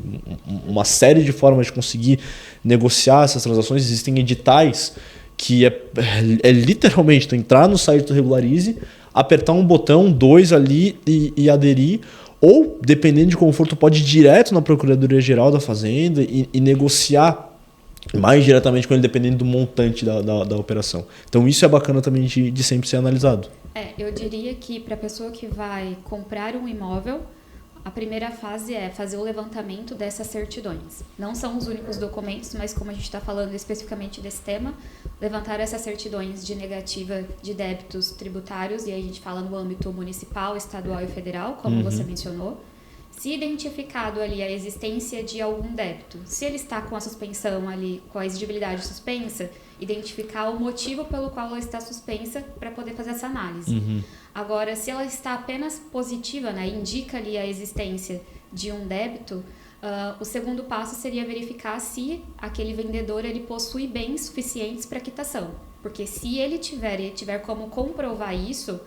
S2: uma série de formas de conseguir negociar essas transações. Existem editais que é literalmente tu entrar no site do Regularize, apertar um botão, 2 ali e aderir. Ou, dependendo de como for, tu pode ir direto na Procuradoria-Geral da Fazenda e negociar mais diretamente com ele, dependendo do montante da operação. Então isso é bacana também de sempre ser analisado.
S3: Eu diria que para a pessoa que vai comprar um imóvel, a primeira fase é fazer o levantamento dessas certidões. Não são os únicos documentos, mas como a gente está falando especificamente desse tema, levantar essas certidões de negativa de débitos tributários, e aí a gente fala no âmbito municipal, estadual e federal, como você mencionou. Se identificado ali a existência de algum débito, se ele está com a suspensão ali, com a exigibilidade suspensa, identificar o motivo pelo qual ela está suspensa para poder fazer essa análise. Agora, se ela está apenas positiva, né, indica ali a existência de um débito, o segundo passo seria verificar se aquele vendedor ele possui bens suficientes para quitação. Porque se ele tiver como comprovar isso,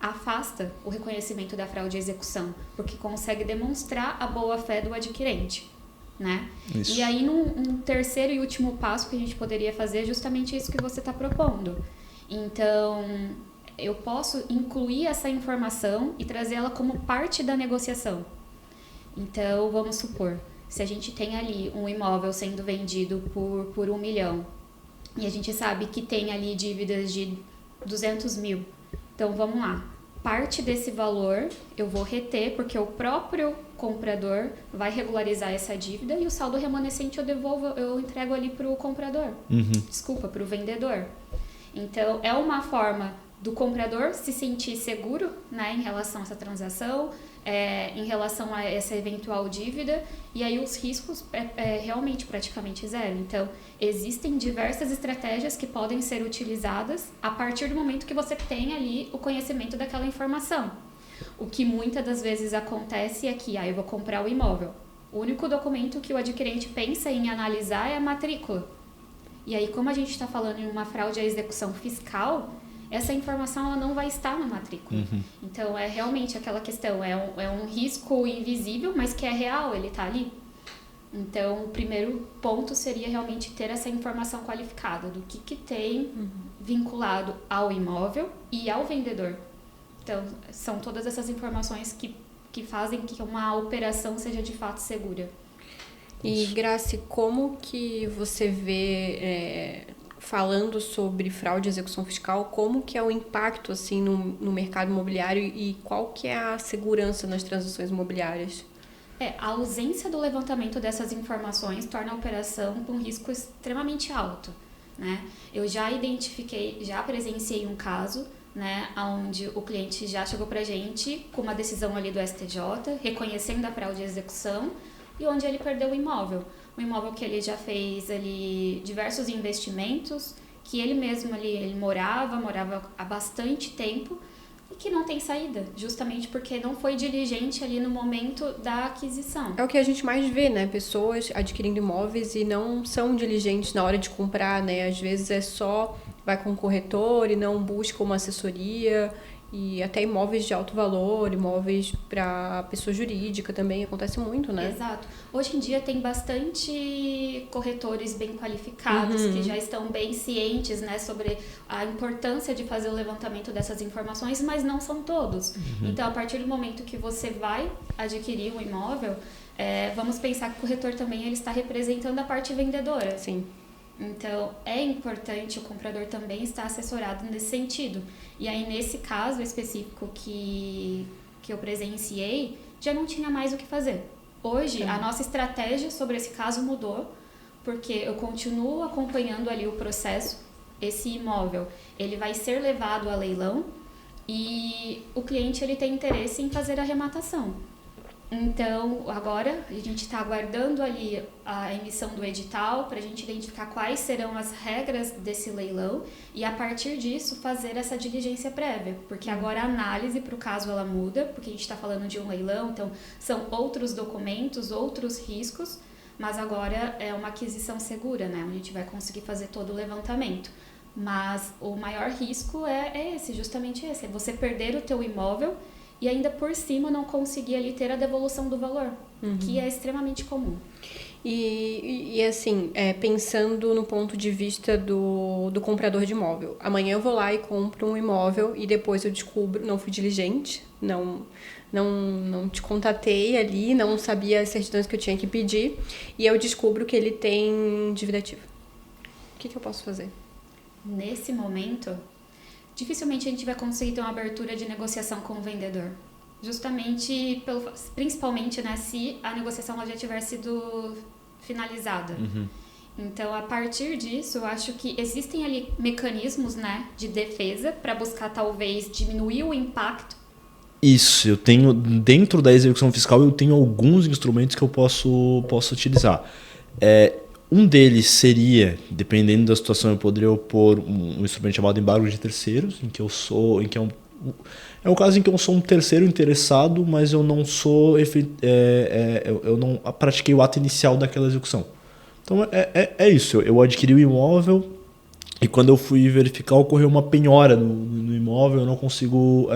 S3: afasta o reconhecimento da fraude à execução, porque consegue demonstrar a boa-fé do adquirente, né? Isso. E aí, um terceiro e último passo que a gente poderia fazer é justamente isso que você está propondo. Então, eu posso incluir essa informação e trazer ela como parte da negociação. Então, vamos supor, se a gente tem ali um imóvel sendo vendido por 1 milhão e a gente sabe que tem ali dívidas de 200 mil, então vamos lá. Parte desse valor eu vou reter, porque o próprio comprador vai regularizar essa dívida e o saldo remanescente eu entrego ali para o comprador. Para o vendedor. Então, é uma forma do comprador se sentir seguro, né, em relação a essa transação, em relação a essa eventual dívida, e aí os riscos realmente praticamente zero. Então, existem diversas estratégias que podem ser utilizadas a partir do momento que você tem ali o conhecimento daquela informação. O que muitas das vezes acontece é que eu vou comprar o imóvel. O único documento que o adquirente pensa em analisar é a matrícula. E aí, como a gente está falando em uma fraude à execução fiscal, essa informação ela não vai estar na matrícula. Então, é realmente aquela questão, é um risco invisível, mas que é real, ele está ali. Então, o primeiro ponto seria realmente ter essa informação qualificada do que tem vinculado ao imóvel e ao vendedor. Então, são todas essas informações que fazem que uma operação seja de fato segura.
S1: E, Grace, como que você vê, falando sobre fraude e execução fiscal, como que é o impacto assim, no mercado imobiliário e qual que é a segurança nas transações imobiliárias?
S3: A ausência do levantamento dessas informações torna a operação com risco extremamente alto. né? Eu já identifiquei, já presenciei um caso, né, onde o cliente já chegou pra gente com uma decisão ali do STJ, reconhecendo a fraude de execução e onde ele perdeu o imóvel. Um imóvel que ele já fez ali diversos investimentos, que ele mesmo ali, ele morava há bastante tempo e que não tem saída, justamente porque não foi diligente ali no momento da aquisição.
S1: É o que a gente mais vê, né? Pessoas adquirindo imóveis e não são diligentes na hora de comprar, né? Às vezes é só vai com o corretor e não busca uma assessoria. E até imóveis de alto valor, imóveis para pessoa jurídica também acontece muito, né?
S3: Exato. Hoje em dia tem bastante corretores bem qualificados que já estão bem cientes, né, sobre a importância de fazer o levantamento dessas informações, mas não são todos. Então, a partir do momento que você vai adquirir um imóvel, vamos pensar que o corretor também ele está representando a parte vendedora.
S1: Sim.
S3: Então, é importante o comprador também estar assessorado nesse sentido. E aí, nesse caso específico que eu presenciei, já não tinha mais o que fazer. Hoje, a nossa estratégia sobre esse caso mudou, porque eu continuo acompanhando ali o processo. Esse imóvel, ele vai ser levado a leilão e o cliente ele tem interesse em fazer a arrematação. Então, agora a gente está aguardando ali a emissão do edital para a gente identificar quais serão as regras desse leilão e, a partir disso, fazer essa diligência prévia. Porque agora a análise para o caso ela muda, porque a gente está falando de um leilão, então são outros documentos, outros riscos, mas agora é uma aquisição segura, né? Onde a gente vai conseguir fazer todo o levantamento. Mas o maior risco é esse, justamente esse, é você perder o teu imóvel e ainda por cima não conseguir ali ter a devolução do valor, que é extremamente comum.
S1: E assim, pensando no ponto de vista do comprador de imóvel. Amanhã eu vou lá e compro um imóvel e depois eu descubro, não fui diligente, não te contatei ali, não sabia as certidões que eu tinha que pedir e eu descubro que ele tem dívida ativa. O que eu posso fazer?
S3: Nesse momento, dificilmente a gente vai conseguir ter uma abertura de negociação com o vendedor. Justamente, principalmente, né, se a negociação já tiver sido finalizada. Então, a partir disso, eu acho que existem ali mecanismos, né, de defesa para buscar, talvez, diminuir o impacto.
S2: Isso, eu tenho, dentro da execução fiscal, eu tenho alguns instrumentos que eu posso utilizar. Um deles seria, dependendo da situação, eu poderia opor um instrumento chamado embargo de terceiros, é um caso em que eu sou um terceiro interessado, mas eu não sou eu não pratiquei o ato inicial daquela execução. Então é isso, eu adquiri o imóvel e quando eu fui verificar ocorreu uma penhora no imóvel, eu não consigo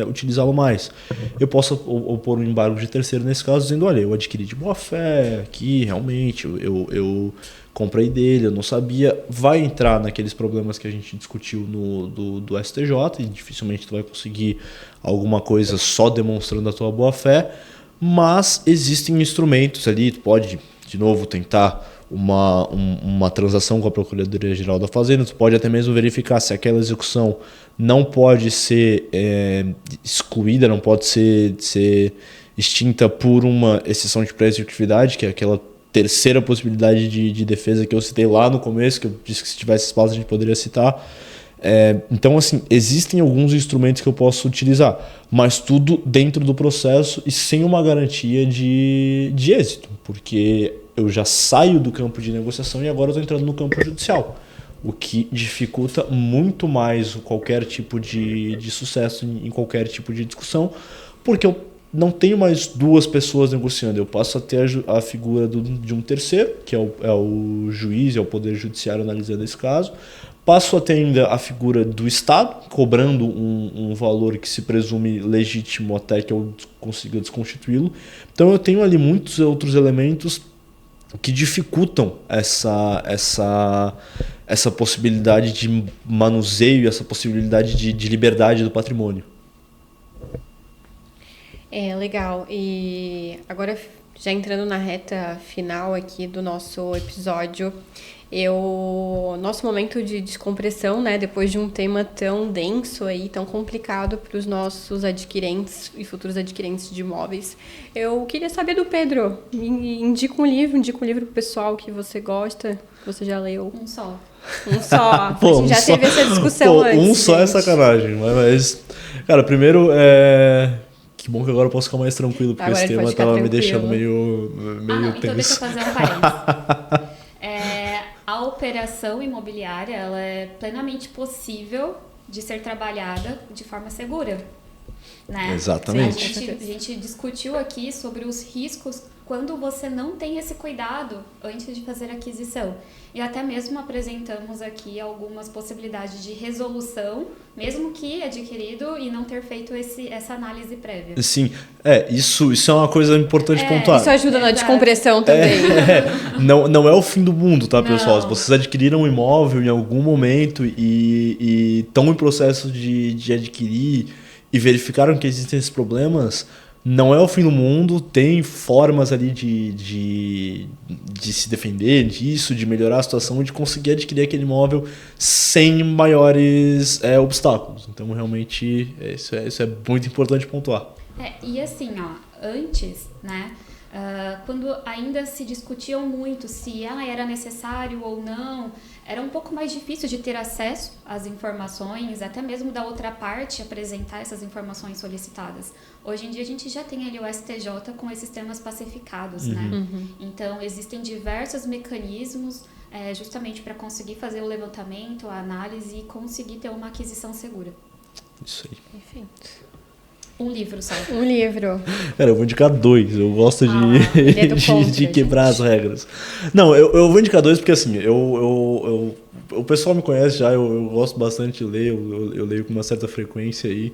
S2: utilizá-lo mais. Eu posso opor um embargo de terceiro nesse caso, dizendo, olha, eu adquiri de boa fé aqui, realmente, eu comprei dele, eu não sabia. Vai entrar naqueles problemas que a gente discutiu do STJ e dificilmente tu vai conseguir alguma coisa só demonstrando a tua boa fé, mas existem instrumentos ali, tu pode, de novo, tentar uma transação com a Procuradoria-Geral da Fazenda, tu pode até mesmo verificar se aquela execução não pode ser excluída, não pode ser extinta por uma exceção de pré-executividade, que é aquela terceira possibilidade de defesa que eu citei lá no começo, que eu disse que se tivesse espaço a gente poderia citar. Então, assim, existem alguns instrumentos que eu posso utilizar, mas tudo dentro do processo e sem uma garantia de êxito, porque eu já saio do campo de negociação e agora eu estou entrando no campo judicial, o que dificulta muito mais qualquer tipo de sucesso em qualquer tipo de discussão, porque eu não tenho mais duas pessoas negociando, eu passo a ter a figura de um terceiro, que é o juiz, é o Poder Judiciário analisando esse caso, passo a ter ainda a figura do Estado, cobrando um valor que se presume legítimo até que eu consiga desconstituí-lo. Então eu tenho ali muitos outros elementos que dificultam essa possibilidade de manuseio, essa possibilidade de liberdade do patrimônio.
S1: Legal. E agora, já entrando na reta final aqui do nosso episódio, nosso momento de descompressão, né, depois de um tema tão denso aí, tão complicado para os nossos adquirentes e futuros adquirentes de imóveis, eu queria saber do Pedro. Indica um livro pro pessoal que você gosta. Você já leu?
S3: Um só.
S1: Um só.
S2: Pô,
S1: a gente já teve essa discussão antes.
S2: Um só é
S1: gente.
S2: sacanagem. Mas, cara, primeiro, que bom que agora eu posso ficar mais tranquilo, porque
S1: Agora
S2: esse
S1: ele
S2: tema
S1: pode ficar
S2: tava me
S1: tranquilo.
S2: deixando meio
S3: Não, então deixa eu
S2: tenso.
S3: fazer um parênteses. A operação imobiliária, ela é plenamente possível de ser trabalhada de forma segura, né?
S2: Exatamente.
S3: A gente discutiu aqui sobre os riscos quando você não tem esse cuidado antes de fazer a aquisição. E até mesmo apresentamos aqui algumas possibilidades de resolução, mesmo que adquirido e não ter feito essa análise prévia.
S2: Sim, isso é uma coisa importante pontuar.
S1: Isso ajuda na descompressão também.
S2: Não é o fim do mundo, tá, pessoal?
S3: Não.
S2: Se vocês adquiriram um imóvel em algum momento e estão em processo de adquirir e verificaram que existem esses problemas, não é o fim do mundo, tem formas ali de se defender disso, de melhorar a situação e de conseguir adquirir aquele imóvel sem maiores obstáculos. Então, realmente, isso é muito importante pontuar.
S3: E assim, antes, né, quando ainda se discutiam muito se era necessário ou não, era um pouco mais difícil de ter acesso às informações, até mesmo da outra parte apresentar essas informações solicitadas. Hoje em dia a gente já tem ali o STJ com esses temas pacificados, né?
S1: Uhum.
S3: Então existem diversos mecanismos justamente para conseguir fazer o levantamento, a análise e conseguir ter uma aquisição segura.
S2: Isso aí.
S1: Perfeito.
S3: Um livro só.
S1: Um livro.
S2: Cara, eu vou indicar 2. Eu gosto
S1: ele é do contra,
S2: de quebrar as regras. Não, eu vou indicar 2 porque assim, o pessoal me conhece já, eu gosto bastante de ler, eu leio com uma certa frequência aí.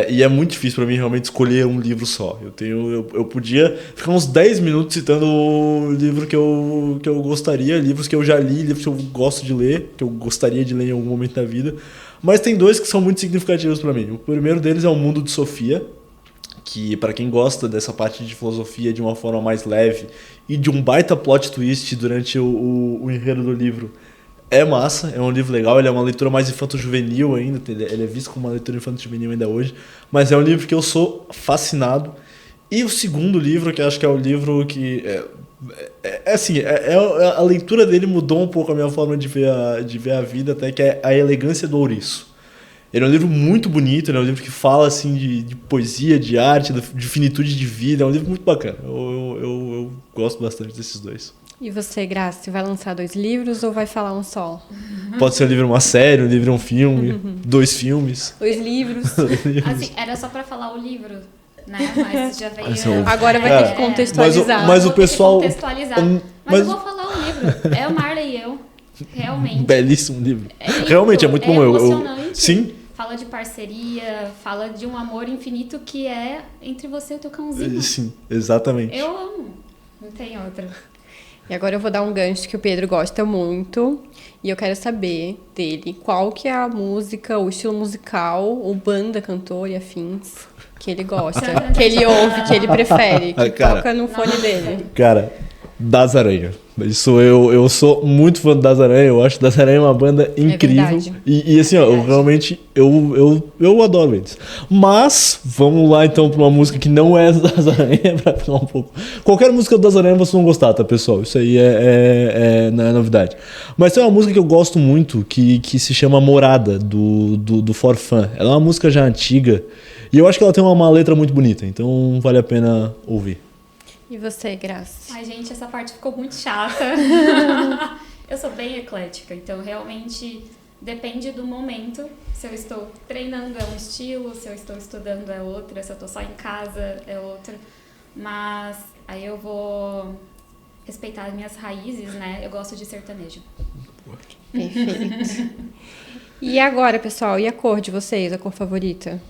S2: E é muito difícil pra mim realmente escolher um livro só. Eu podia ficar uns 10 minutos citando o livro que eu gostaria, livros que eu já li, livros que eu gosto de ler, que eu gostaria de ler em algum momento da vida. Mas tem 2 que são muito significativos pra mim. O primeiro deles é O Mundo de Sofia, que pra quem gosta dessa parte de filosofia de uma forma mais leve e de um baita plot twist durante o enredo do livro, é massa, é um livro legal, ele é uma leitura mais infanto-juvenil ainda, ele é visto como uma leitura infanto-juvenil ainda hoje, mas é um livro que eu sou fascinado. E o segundo livro, que eu acho que é o livro que... a leitura dele mudou um pouco a minha forma de ver a vida, até que é A Elegância do Ouriço. Ele é um livro muito bonito, ele é um livro que fala assim, de poesia, de arte, de finitude de vida, é um livro muito bacana. Eu gosto bastante desses 2.
S1: E você, Grace, vai lançar 2 livros ou vai falar um só?
S2: Pode ser um livro uma série, um livro um filme, 2 filmes.
S1: 2 livros.
S3: Assim, era só pra falar o livro, né? Mas já veio...
S1: Agora vai ter que contextualizar.
S2: Mas o pessoal...
S3: Contextualizar. Mas eu vou falar o livro. É o Marley e eu. Realmente.
S2: Belíssimo livro.
S3: Lindo,
S2: Realmente, é muito bom.
S3: Emocionante.
S2: Sim.
S3: Fala de parceria, fala de um amor infinito que é entre você e o teu cãozinho.
S2: Sim, exatamente.
S3: Eu amo. Não tem outra.
S1: E agora eu vou dar um gancho que o Pedro gosta muito. E eu quero saber dele qual que é a música, o estilo musical, ou banda, cantor e afins que ele gosta, que ele ouve, que ele prefere, que toca no fone dele.
S2: Cara, Das Aranha. Eu sou muito fã do Das Aranha, eu acho Das Aranha uma banda incrível.
S1: Verdade.
S2: E assim, eu realmente eu adoro eles. Mas, vamos lá então pra uma música que não é Das Aranha, pra falar um pouco. Qualquer música do Das Aranha vocês vão gostar, tá, pessoal? Isso aí não é novidade. Mas tem uma música que eu gosto muito, que se chama Morada, do Forfã. Ela é uma música já antiga, e eu acho que ela tem uma letra muito bonita, então vale a pena ouvir.
S1: E você, Grace?
S3: Ai, gente, essa parte ficou muito chata. Eu sou bem eclética, então realmente depende do momento. Se eu estou treinando é um estilo, se eu estou estudando é outra, se eu estou só em casa é outra. Mas aí eu vou respeitar as minhas raízes, né? Eu gosto de sertanejo.
S1: Perfeito. E agora, pessoal, e a cor de vocês, a cor favorita?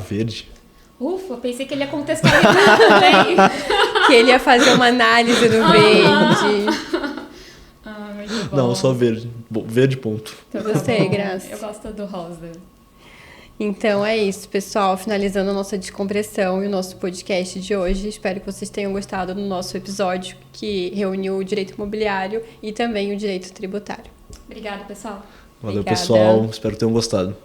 S2: Verde.
S3: Ufa, pensei que ele ia contextualizar também.
S1: Que ele ia fazer uma análise do verde.
S3: Muito bom.
S2: Não, só verde. Verde, ponto.
S1: Então você, Graça.
S3: Eu gosto do rosa.
S1: Então é isso, pessoal. Finalizando a nossa descompressão e o nosso podcast de hoje. Espero que vocês tenham gostado do nosso episódio que reuniu o direito imobiliário e também o direito tributário.
S3: Obrigada, pessoal.
S2: Valeu,
S1: Obrigada.
S2: pessoal. Espero que tenham gostado.